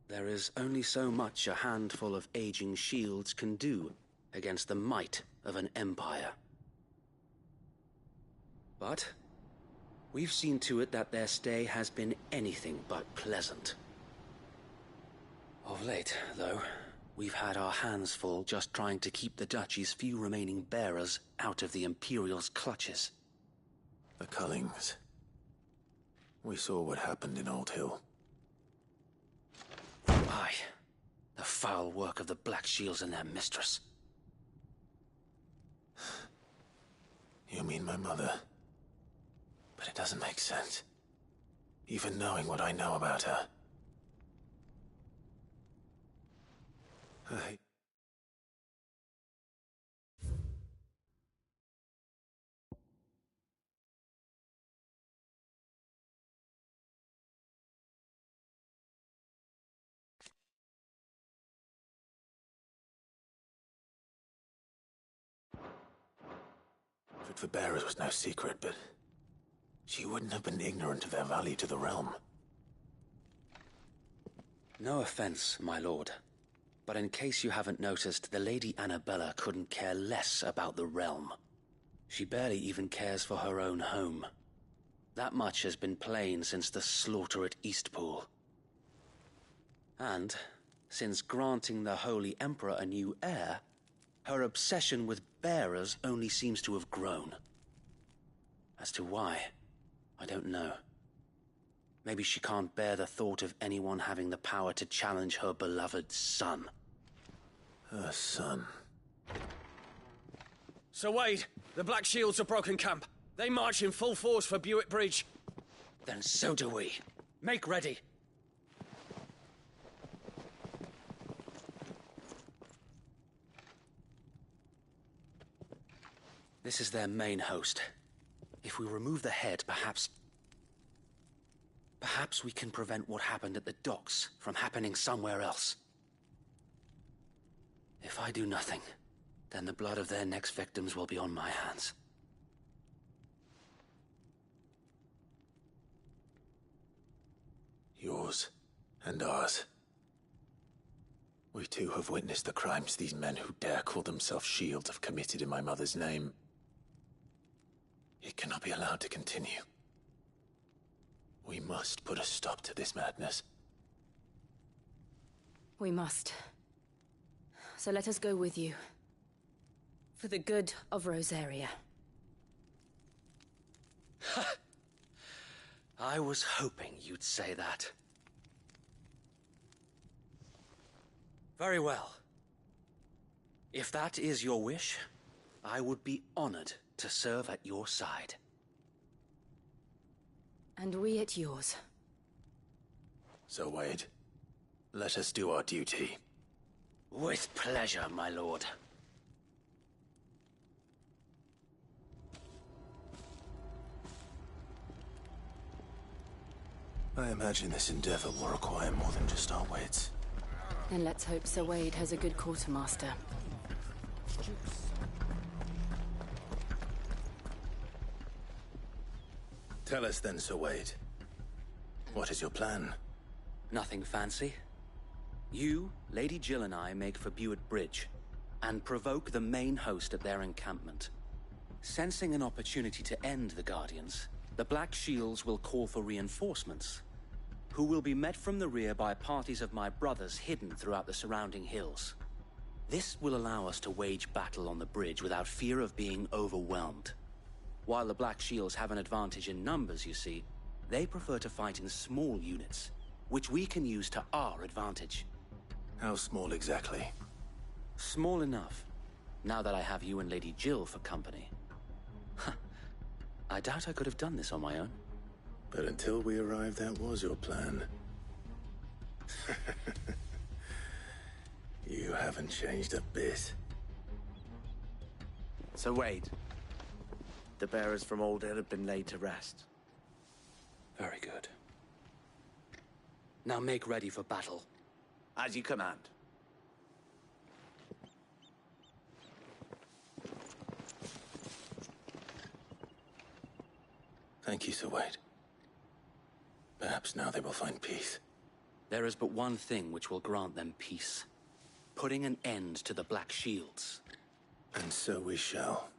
there is only so much a handful of aging shields can do against the might of an empire. But we've seen to it that their stay has been anything but pleasant. Of late, though, we've had our hands full just trying to keep the Duchy's few remaining bearers out of the Imperial's clutches. The Cullings. We saw what happened in Old Hill. Aye. The foul work of the Black Shields and their mistress. You mean my mother? But it doesn't make sense. Even knowing what I know about her. Food for bearers was no secret, but she wouldn't have been ignorant of their value to the realm. No offense, my lord, but in case you haven't noticed, the Lady Annabella couldn't care less about the realm. She barely even cares for her own home. That much has been plain since the slaughter at Eastpool. And, since granting the Holy Emperor a new heir, her obsession with bearers only seems to have grown. As to why, I don't know. Maybe she can't bear the thought of anyone having the power to challenge her beloved son. Her son. Sir Wade, the Black Shields have broken camp. They march in full force for Buick Bridge. Then so do we. Make ready. This is their main host. If we remove the head, perhaps we can prevent what happened at the docks from happening somewhere else. If I do nothing, then the blood of their next victims will be on my hands. Yours and ours. We too have witnessed the crimes these men who dare call themselves Shields have committed in my mother's name. It cannot be allowed to continue. We must put a stop to this madness. We must. So let us go with you. For the good of Rosaria. I was hoping you'd say that. Very well. If that is your wish, I would be honored to serve at your side. And we at yours. So, Wade, let us do our duty. With pleasure, my lord. I imagine this endeavor will require more than just our wits. Then let's hope Sir Wade has a good quartermaster. Tell us then, Sir Wade. What is your plan? Nothing fancy. You, Lady Jill and I make for Buick Bridge, and provoke the main host at their encampment. Sensing an opportunity to end the Guardians, the Black Shields will call for reinforcements, who will be met from the rear by parties of my brothers hidden throughout the surrounding hills. This will allow us to wage battle on the bridge without fear of being overwhelmed. While the Black Shields have an advantage in numbers, you see, they prefer to fight in small units, which we can use to our advantage. How small exactly? Small enough, now that I have you and Lady Jill for company. I doubt I could have done this on my own. But until we arrived, that was your plan. You haven't changed a bit. Sir Wade, the bearers from Old Hill have been laid to rest. Very good. Now make ready for battle. As you command. Thank you, Sir Wade. Perhaps now they will find peace. There is but one thing which will grant them peace. Putting an end to the Black Shields. And so we shall.